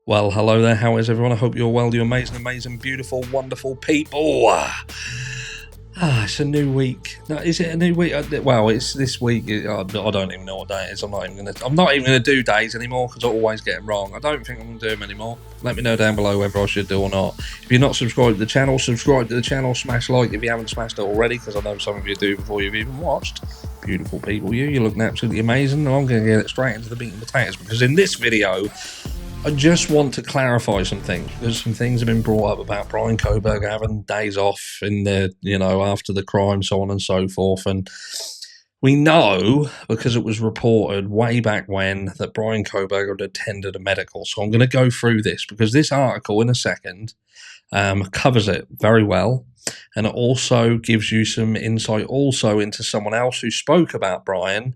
Well, hello there. How is everyone? I hope you're well. You amazing, beautiful, wonderful people. It's a new week. No, is it a new week? Well, it's this week. I don't even know what day it is. I'm not even gonna do days anymore because I always get them wrong. I don't think I'm gonna do them anymore. Let me know down below whether I should do or not. If you're not subscribed to the channel, subscribe to the channel. Smash like if you haven't smashed it already, because I know some of you do before you've even watched. Beautiful people, you're looking absolutely amazing. And I'm gonna get it straight into the meat and potatoes, because in this video, I just want to clarify some things, because some things have been brought up about Bryan Kohberger having days off in the, after the crime, so on and so forth. And we know, because it was reported way back when, that Bryan Kohberger had attended a medical. So I'm going to go through this, because this article in a second covers it very well. And it also gives you some insight also into someone else who spoke about Bryan,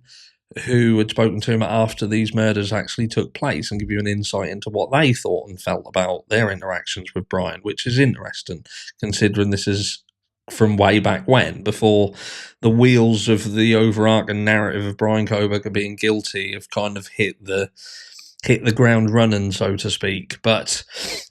who had spoken to him after these murders actually took place, and give you an insight into what they thought and felt about their interactions with Bryan, which is interesting, considering this is from way back when, before the wheels of the overarching narrative of Bryan Kohberger being guilty have kind of hit the ground running, so to speak. But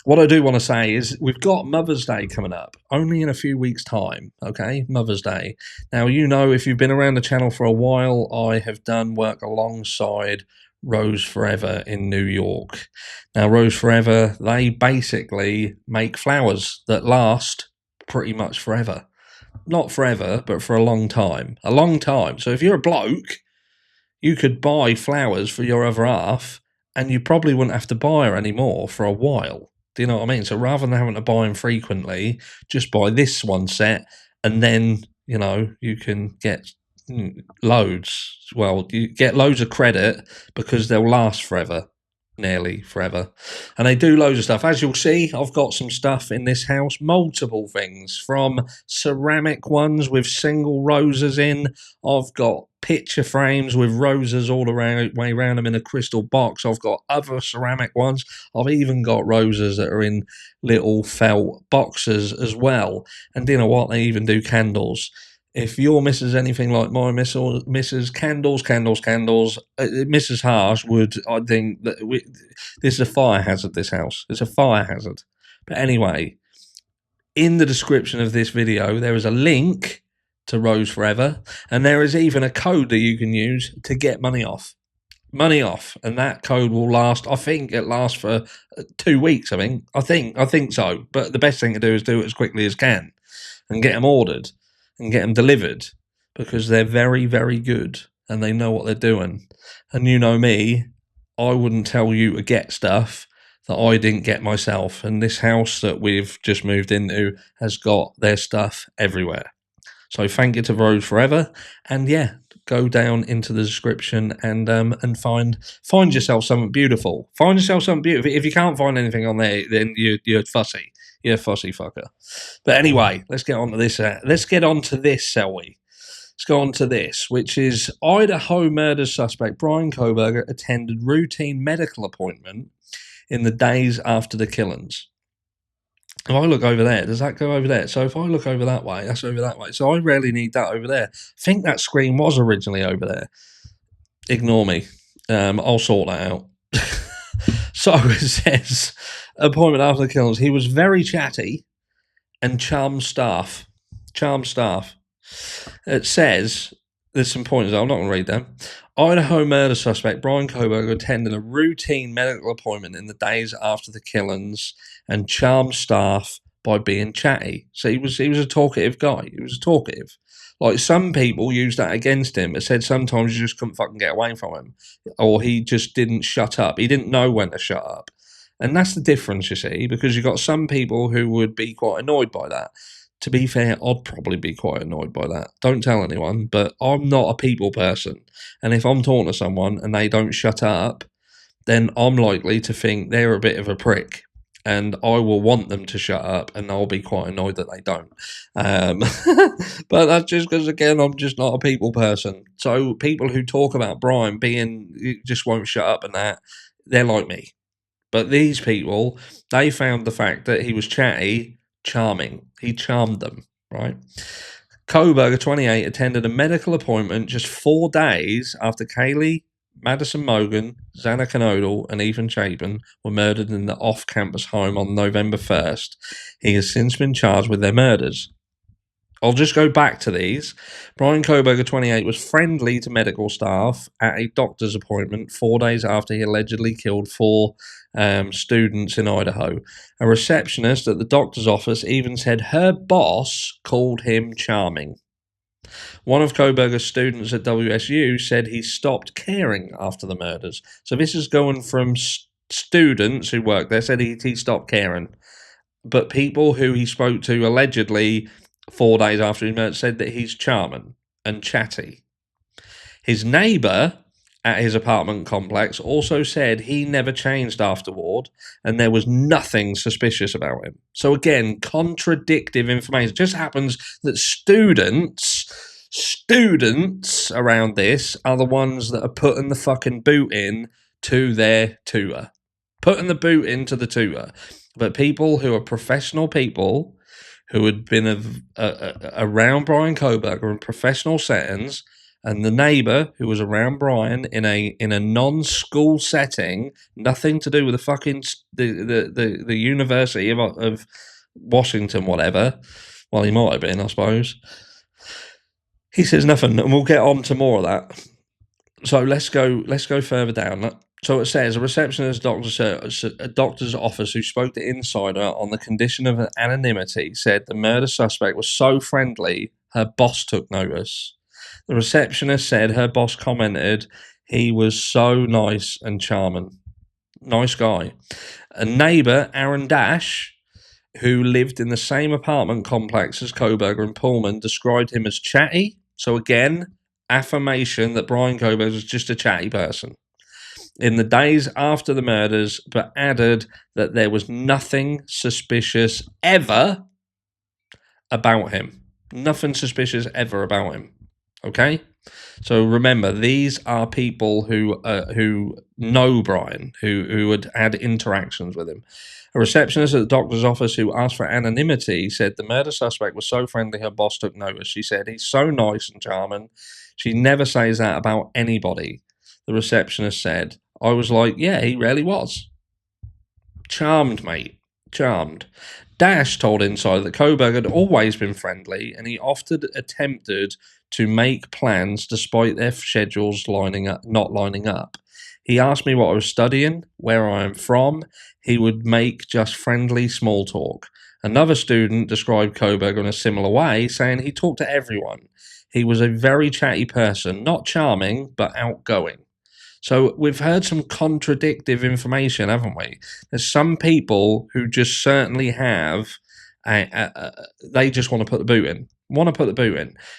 what I do want to say is we've got Mother's Day coming up only in a few weeks' time. Okay, Mother's Day. Now, if you've been around the channel for a while, I have done work alongside Rose Forever in New York. Now, Rose Forever, they basically make flowers that last pretty much forever. Not forever, but for a long time. A long time. So if you're a bloke, you could buy flowers for your other half, and you probably wouldn't have to buy her anymore for a while. Do you know what I mean? So rather than having to buy them frequently, just buy this one set, and then, you can get loads. Well, you get loads of credit because they'll last forever. Nearly forever. And they do loads of stuff. As you'll see, I've got some stuff in this house, multiple things, from ceramic ones with single roses in. I've got picture frames with roses all way around them in a crystal box. I've got other ceramic ones. I've even got roses that are in little felt boxes as well. And you know what? They even do candles. If your missus anything like my missus, candles, Mrs. Harsh would, I think, this is a fire hazard, this house. It's a fire hazard. But anyway, in the description of this video, there is a link to Rose Forever, and there is even a code that you can use to get money off. And that code will last, I think it lasts for 2 weeks, I think so. But the best thing to do is do it as quickly as can and get them ordered and get them delivered, because they're very, very good and they know what they're doing. And you know me, I wouldn't tell you to get stuff that I didn't get myself. And this house that we've just moved into has got their stuff everywhere. So thank you to Rose Forever, and yeah, go down into the description and find yourself something beautiful. Find yourself something beautiful. If you can't find anything on there, then you're fussy. You're a fussy fucker. But anyway, let's get on to this. Shall we? Let's go on to this, which is Idaho murder suspect Bryan Kohberger attended routine medical appointment in the days after the killings. If I look over there, does that go over there? So if I look over that way, that's over that way. So I really need that over there. I think that screen was originally over there. Ignore me. I'll sort that out. So it says, appointment after the killings. He was very chatty and charmed staff. It says, there's some pointers. I'm not going to read them. Idaho murder suspect Bryan Kohberger attended a routine medical appointment in the days after the killings and charmed staff by being chatty. So he was a talkative guy. He was talkative. Like, some people use that against him. It said sometimes you just couldn't fucking get away from him, or he just didn't shut up. He didn't know when to shut up. And that's the difference, you see, because you've got some people who would be quite annoyed by that. To be fair, I'd probably be quite annoyed by that. Don't tell anyone, but I'm not a people person. And if I'm talking to someone and they don't shut up, then I'm likely to think they're a bit of a prick. And I will want them to shut up, and I'll be quite annoyed that they don't. But that's just because, again, I'm just not a people person. So people who talk about Bryan just won't shut up and that, they're like me. But these people, they found the fact that he was chatty charming. He charmed them, right? Kohberger, 28, attended a medical appointment just 4 days after Kaylee Madison Mogan, Xana Knodel, and Ethan Chapin were murdered in the off-campus home on November 1st. He has since been charged with their murders. I'll just go back to these. Bryan Kohberger, 28, was friendly to medical staff at a doctor's appointment 4 days after he allegedly killed 4 students in Idaho. A receptionist at the doctor's office even said her boss called him charming. One of Kohberger's students at WSU said he stopped caring after the murders. So this is going from students who worked there said he stopped caring. But people who he spoke to allegedly 4 days after he murdered said that he's charming and chatty. His neighbour at his apartment complex also said he never changed afterward and there was nothing suspicious about him. So again, contradictive information. It just happens that students around this are the ones that are putting the fucking boot in to their tutor. Putting the boot into the tutor. But people who are professional people who had been around Bryan Kohberger in professional settings, and the neighbour who was around Bryan in a non-school setting, nothing to do with the fucking the University of Washington, whatever. Well, he might have been, I suppose. He says nothing, and we'll get on to more of that. So let's go further down. So it says a receptionist at a doctor's office who spoke to Insider on the condition of anonymity said the murder suspect was so friendly her boss took notice. The receptionist said her boss commented he was so nice and charming. Nice guy. A neighbour, Aaron Dash, who lived in the same apartment complex as Kohberger and Pullman, described him as chatty. So again, affirmation that Bryan Kohberger was just a chatty person in the days after the murders, but added that there was nothing suspicious ever about him. Nothing suspicious ever about him. Okay? So remember, these are people who know Bryan, who had interactions with him. A receptionist at the doctor's office who asked for anonymity said the murder suspect was so friendly her boss took notice. She said, he's so nice and charming. She never says that about anybody. The receptionist said, I was like, yeah, he really was. Charmed, mate. Charmed. Dash told Insider that Kohberger had always been friendly and he often attempted to make plans despite their schedules not lining up. He asked me what I was studying, where I am from. He would make just friendly small talk. Another student described Kohberger in a similar way, saying he talked to everyone. He was a very chatty person, not charming, but outgoing. So we've heard some contradictive information, haven't we? There's some people who just certainly have, they just want to put the boot in.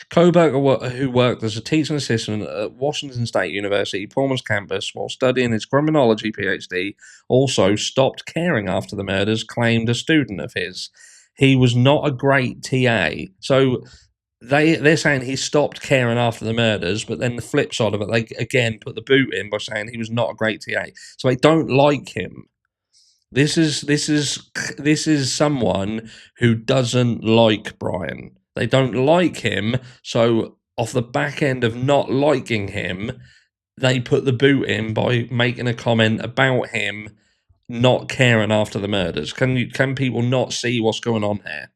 Kohberger, who worked as a teaching assistant at Washington State University, Pullman's campus, while studying his criminology PhD, also stopped caring after the murders, claimed a student of his. He was not a great TA. So they're saying he stopped caring after the murders, but then the flip side of it, they again put the boot in by saying he was not a great TA. So they don't like him. This is someone who doesn't like Bryan. They don't like him, so off the back end of not liking him, they put the boot in by making a comment about him not caring after the murders. Can people not see what's going on here?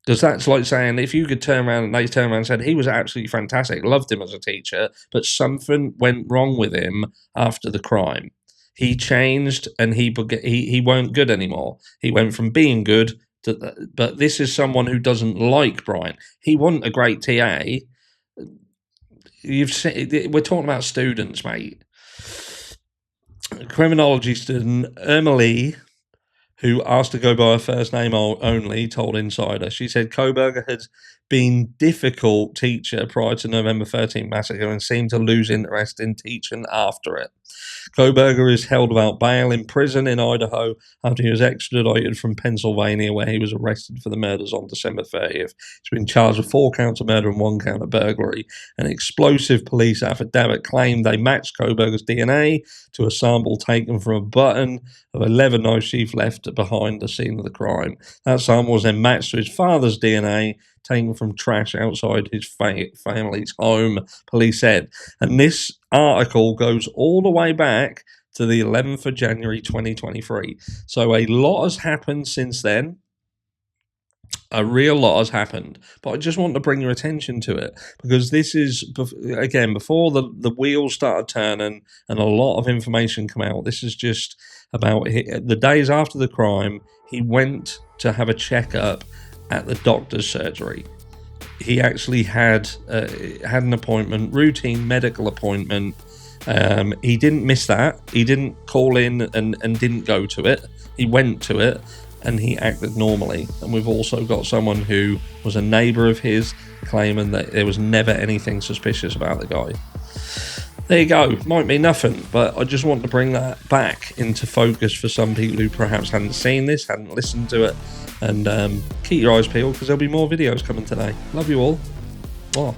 Because that's like saying if you could turn around and said he was absolutely fantastic, loved him as a teacher, but something went wrong with him after the crime. He changed and he weren't good anymore. He went from being good to, but this is someone who doesn't like Bryan. He wasn't a great TA. You've seen, we're talking about students, mate. Criminology student Emily, who asked to go by her first name only, told Insider. She said Kohberger had been difficult teacher prior to November 13th massacre and seemed to lose interest in teaching after it. Kohberger is held without bail in prison in Idaho after he was extradited from Pennsylvania, where he was arrested for the murders on December 30th. He's been charged with 4 counts of murder and 1 count of burglary. An explosive police affidavit claimed they matched Kohberger's DNA to a sample taken from a button of a leather knife sheath left behind the scene of the crime. That sample was then matched to his father's DNA taken from trash outside his family's home, police said. And this article goes all the way back to the 11th of January 2023. So a lot has happened since then. A real lot has happened, but I just want to bring your attention to it because this is, again, before the wheels started turning and a lot of information come out. This is just about the days after the crime. He went to have a checkup at the doctor's surgery. He actually had an appointment, routine medical appointment. He didn't miss that. He didn't call in and didn't go to it. He went to it. And he acted normally. And we've also got someone who was a neighbour of his claiming that there was never anything suspicious about the guy. There you go. Might be nothing, but I just want to bring that back into focus for some people who perhaps hadn't seen this, hadn't listened to it. And keep your eyes peeled because there'll be more videos coming today. Love you all. Oh.